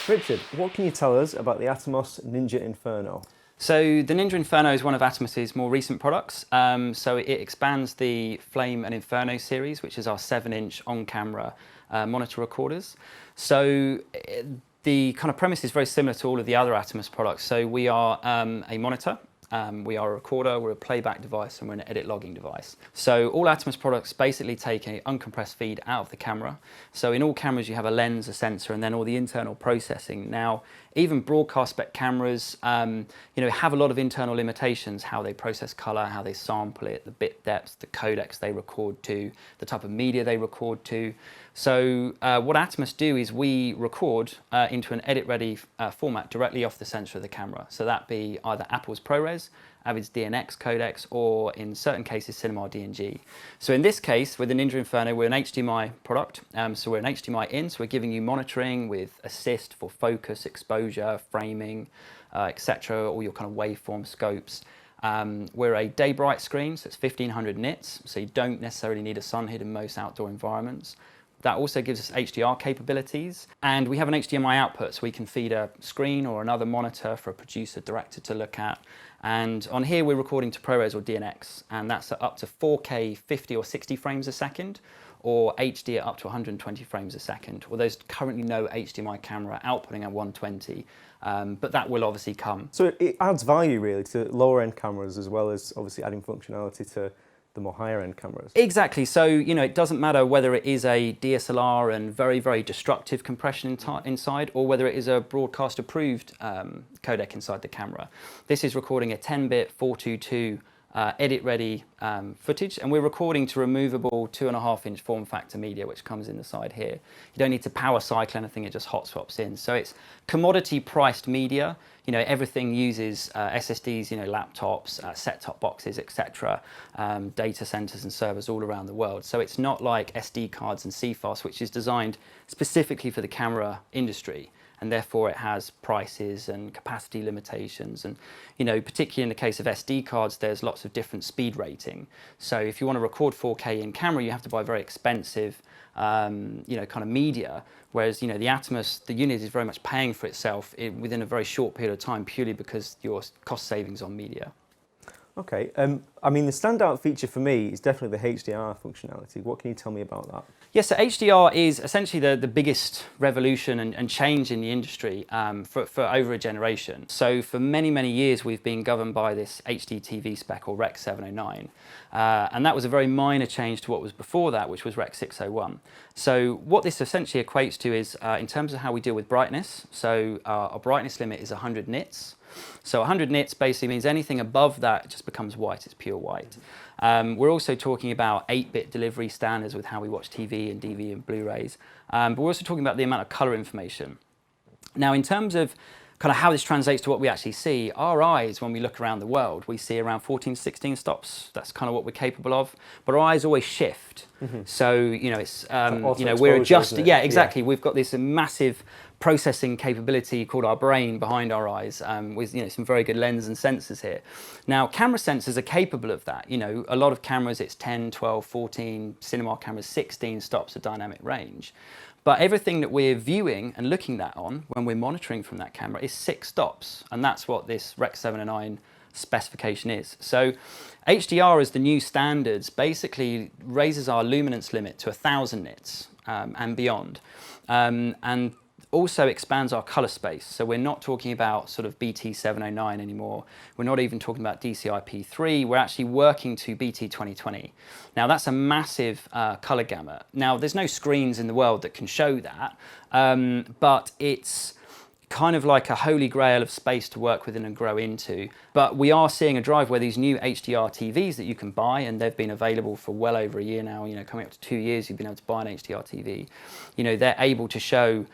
Richard, what can you tell us about the Atomos Ninja Inferno? So the Ninja Inferno is one of Atomos's more recent products. So it expands the Flame and Inferno series, which is our 7-inch on-camera monitor recorders. So the kind of premise is very similar to all of the other Atomos products. So we are a monitor. We are a recorder, we're a playback device, and we're an edit logging device. So all Atomos products basically take an uncompressed feed out of the camera. So in all cameras you have a lens, a sensor, and then all the internal processing. Now, even broadcast spec cameras have a lot of internal limitations, how they process color, how they sample it, the bit depth, the codecs they record to, the type of media they record to. So what Atomos do is we record into an edit-ready format directly off the sensor of the camera. So that be either Apple's ProRes, Avid's DNX codecs, or in certain cases Cinema DNG. So in this case, with the Ninja Inferno, we're an HDMI product. So we're an HDMI in, so we're giving you monitoring with assist for focus, exposure, framing, etc., all your kind of waveform scopes. We're a day bright screen, so it's 1500 nits, so you don't necessarily need a sun hid in most outdoor environments. That also gives us HDR capabilities, and we have an HDMI output, so we can feed a screen or another monitor for a producer, director to look at. And on here we're recording to ProRes or DNX, and that's up to 4K 50 or 60 frames a second, or HD up to 120 frames a second. Well, there's currently no HDMI camera outputting at 120, but that will obviously come. So it adds value really to lower end cameras, as well as obviously adding functionality to the more higher end cameras. Exactly. So, it doesn't matter whether it is a DSLR and very, very destructive compression inside, or whether it is a broadcast approved codec inside the camera. This is recording a 10-bit 422 edit-ready footage, and we're recording to removable 2.5-inch form factor media, which comes in the side here. You don't need to power cycle anything, it just hot swaps in. So it's commodity priced media. Everything uses SSDs, laptops, set-top boxes, etc., data centers and servers all around the world. So it's not like SD cards and CFOS, which is designed specifically for the camera industry, and therefore it has prices and capacity limitations. And particularly in the case of SD cards, there's lots of different speed rating. So if you want to record 4K in camera, you have to buy very expensive kind of media, whereas the Atomos, the unit is very much paying for itself within a very short period of time, purely because your cost savings on media. Okay, I mean the standout feature for me is definitely the HDR functionality. What can you tell me about that? Yes, so HDR is essentially the biggest revolution and change in the industry for over a generation. So for many, many years we've been governed by this HD TV spec, or Rec 709. And that was a very minor change to what was before that, which was Rec 601. So what this essentially equates to is, in terms of how we deal with brightness, so our brightness limit is 100 nits. So 100 nits basically means anything above that just becomes white, it's pure white. We're also talking about 8-bit delivery standards with how we watch TV and DV and Blu-rays. But we're also talking about the amount of color information. Now, in terms of kind of how this translates to what we actually see, our eyes, when we look around the world, we see around 14, 16 stops. That's kind of what we're capable of. But our eyes always shift. Mm-hmm. So, it's, we're adjusting. Yeah, exactly. Yeah. We've got this massive processing capability called our brain behind our eyes, with some very good lens and sensors here. Now, camera sensors are capable of that. A lot of cameras, it's 10, 12, 14, cinema cameras, 16 stops of dynamic range. But everything that we're viewing and looking at on when we're monitoring from that camera is 6 stops, and that's what this Rec 709 specification is. So HDR as the new standards basically raises our luminance limit to 1000 nits and beyond, and also expands our color space. So we're not talking about sort of BT 709 anymore. We're not even talking about DCI-P3. We're actually working to BT 2020. Now that's a massive color gamut. Now there's no screens in the world that can show that, but it's kind of like a holy grail of space to work within and grow into. But we are seeing a drive where these new HDR TVs that you can buy, and they've been available for well over a year now, coming up to 2 years you've been able to buy an HDR TV. They're able to show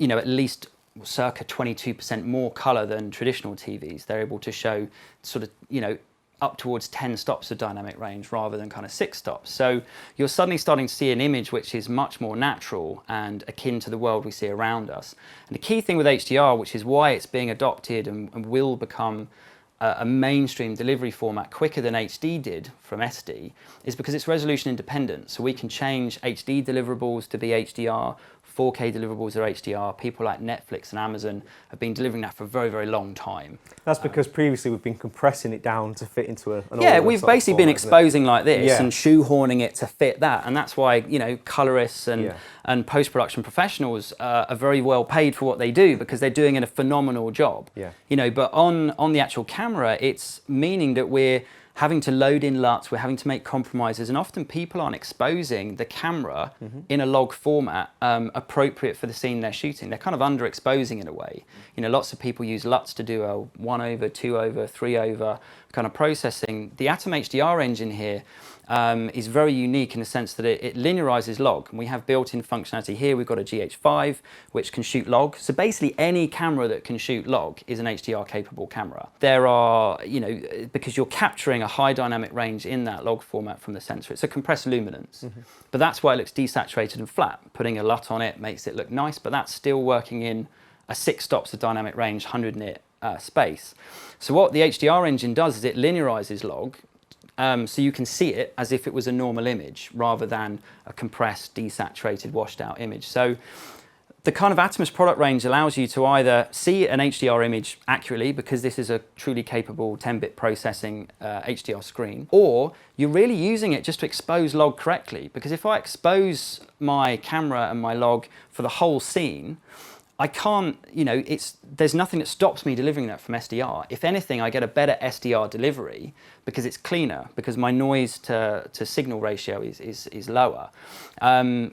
at least circa 22% more color than traditional TVs. They're able to show sort of, up towards 10 stops of dynamic range rather than kind of 6 stops. So you're suddenly starting to see an image which is much more natural and akin to the world we see around us. And the key thing with HDR, which is why it's being adopted and will become a mainstream delivery format quicker than HD did from SD, is because it's resolution independent. So we can change HD deliverables to be HDR, 4K deliverables are HDR. People like Netflix and Amazon have been delivering that for a very, very long time. That's because previously we've been compressing it down to fit into an yeah, older we've sort of basically been format, isn't it? exposing like this Yeah. and shoehorning it to fit that, and that's why, you know, colorists and Yeah. and post-production professionals are very well paid for what they do, because they're doing a phenomenal job. Yeah. You know, but on the actual camera, it's meaning that we're having to load in LUTs, we're having to make compromises, and often people aren't exposing the camera in a log format appropriate for the scene they're shooting. They're kind of underexposing in a way. You know, lots of people use LUTs to do a 1/over, 2/over, 3/over kind of processing. The Atom HDR engine here is very unique in the sense that it linearizes log. And we have built-in functionality here. We've got a GH5 which can shoot log. So basically any camera that can shoot log is an HDR capable camera. There are, you know, because you're capturing a high dynamic range in that log format from the sensor. It's a compressed luminance, but that's why it looks desaturated and flat. Putting a LUT on it makes it look nice, but that's still working in a 6 stops of dynamic range, 100 nit space. So what the HDR engine does is it linearizes log, so you can see it as if it was a normal image rather than a compressed, desaturated, washed out image. So the kind of Atomos product range allows you to either see an HDR image accurately, because this is a truly capable 10-bit processing HDR screen, or you're really using it just to expose log correctly. Because if I expose my camera and my log for the whole scene, I can't, you know, there's nothing that stops me delivering that from SDR. If anything, I get a better SDR delivery because it's cleaner, because my noise to signal ratio is lower.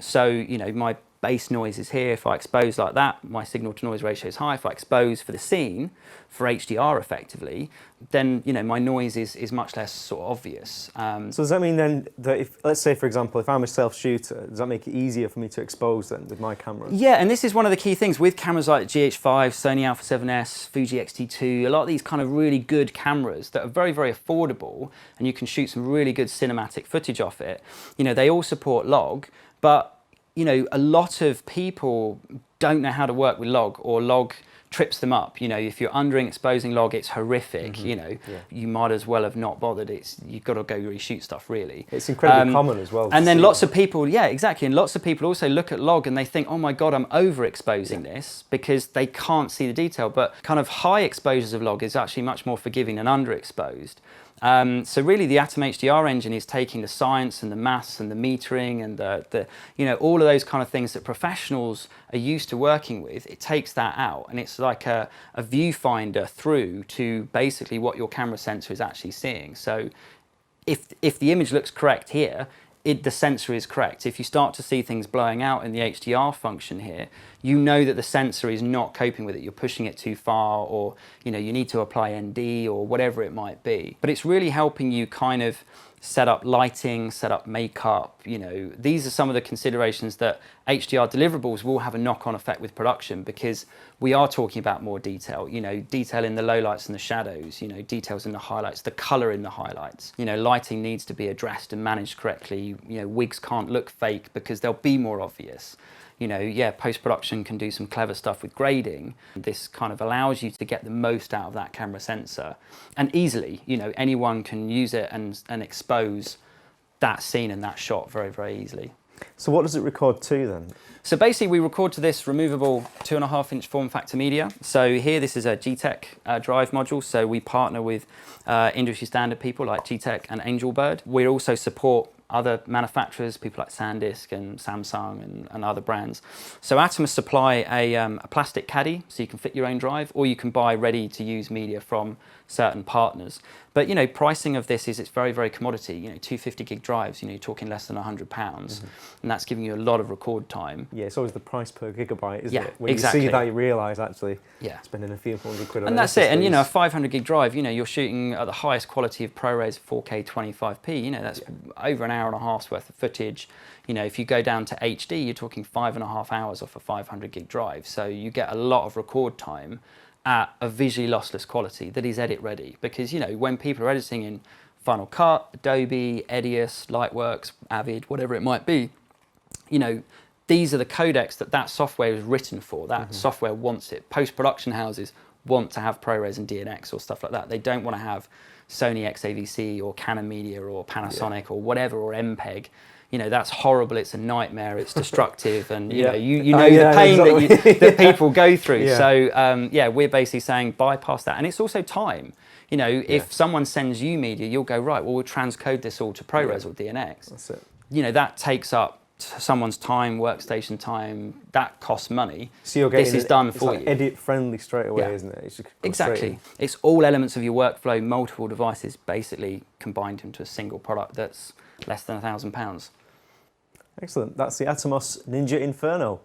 So, you know, my base noise is here. If I expose like that, my signal to noise ratio is high. If I expose for the scene, for HDR effectively, then, you know, my noise is much less sort of obvious. So does that mean then that if, let's say for example, if I'm a self-shooter, does that make it easier for me to expose then with my camera? Yeah, and this is one of the key things with cameras like GH5, Sony Alpha 7S, Fuji X-T2, a lot of these kind of really good cameras that are very, very affordable, and you can shoot some really good cinematic footage off it. You know, they all support log, but you know, a lot of people don't know how to work with log, or log trips them up. You know, if you're underexposing log, it's horrific. You know, you might as well have not bothered. You've got to go reshoot stuff, really. It's incredibly common as well. And then lots of people, yeah, exactly. And lots of people also look at log and they think, oh my God, I'm overexposing this, because they can't see the detail. But kind of high exposures of log is actually much more forgiving than underexposed. So really the Atom HDR engine is taking the science and the maths and the metering and the you know, all of those kind of things that professionals are used to working with. It takes that out, and it's like a viewfinder through to basically what your camera sensor is actually seeing. So if the image looks correct here, the sensor is correct. If you start to see things blowing out in the HDR function here, you know that the sensor is not coping with it. You're pushing it too far, or you know, you need to apply ND or whatever it might be. But it's really helping you kind of set up lighting, set up makeup. You know, these are some of the considerations that HDR deliverables will have a knock-on effect with production, because we are talking about more detail, you know, detail in the lowlights and the shadows, you know, details in the highlights, the color in the highlights. You know, lighting needs to be addressed and managed correctly. You know, wigs can't look fake because they'll be more obvious. You know, yeah, post-production can do some clever stuff with grading. This kind of allows you to get the most out of that camera sensor, and easily, you know, anyone can use it and expose that scene and that shot very, very easily. So what does it record to then? So basically we record to this removable 2.5-inch form factor media. So here, this is a GTEC drive module. So we partner with industry standard people like GTEC and Angelbird. We also support other manufacturers, people like SanDisk and Samsung and other brands. So Atomos supply a plastic caddy, so you can fit your own drive, or you can buy ready-to-use media from certain partners. But you know, pricing of this is, it's very, very commodity. You know, 250 gig drives, you know, you're talking less than £100, and that's giving you a lot of record time. Yeah, it's always the price per gigabyte, isn't it? When exactly. you see that, you realise actually, yeah, spending a few £400 on it. And that's it. And you know, a 500 gig drive, you know, you're shooting at the highest quality of ProRes 4K 25p. You know, that's over an hour and a half's worth of footage. You know, if you go down to HD, you're talking 5.5 hours off a 500 gig drive. So you get a lot of record time at a visually lossless quality that is edit ready. Because, you know, when people are editing in Final Cut, Adobe, Edius, Lightworks, Avid, whatever it might be, you know, these are the codecs that software is written for. That software wants it. Post-production houses want to have ProRes and DNX or stuff like that. They don't want to have Sony XAVC or Canon Media or Panasonic or whatever, or MPEG. you know, that's horrible, it's a nightmare, it's destructive, and you Yeah. know, you know the pain exactly. that people go through. Yeah. So yeah, we're basically saying bypass that. And it's also time. You know, if someone sends you media, you'll go, right, well, we'll transcode this all to ProRes or DNX. That's it. You know, that takes up someone's time, workstation time, that costs money. So you're getting this is done for like you. edit friendly straight away, Yeah. isn't it? It's just Exactly. It's all elements of your workflow, multiple devices, basically combined into a single product that's less than £1,000. Excellent. That's the Atomos Ninja Inferno.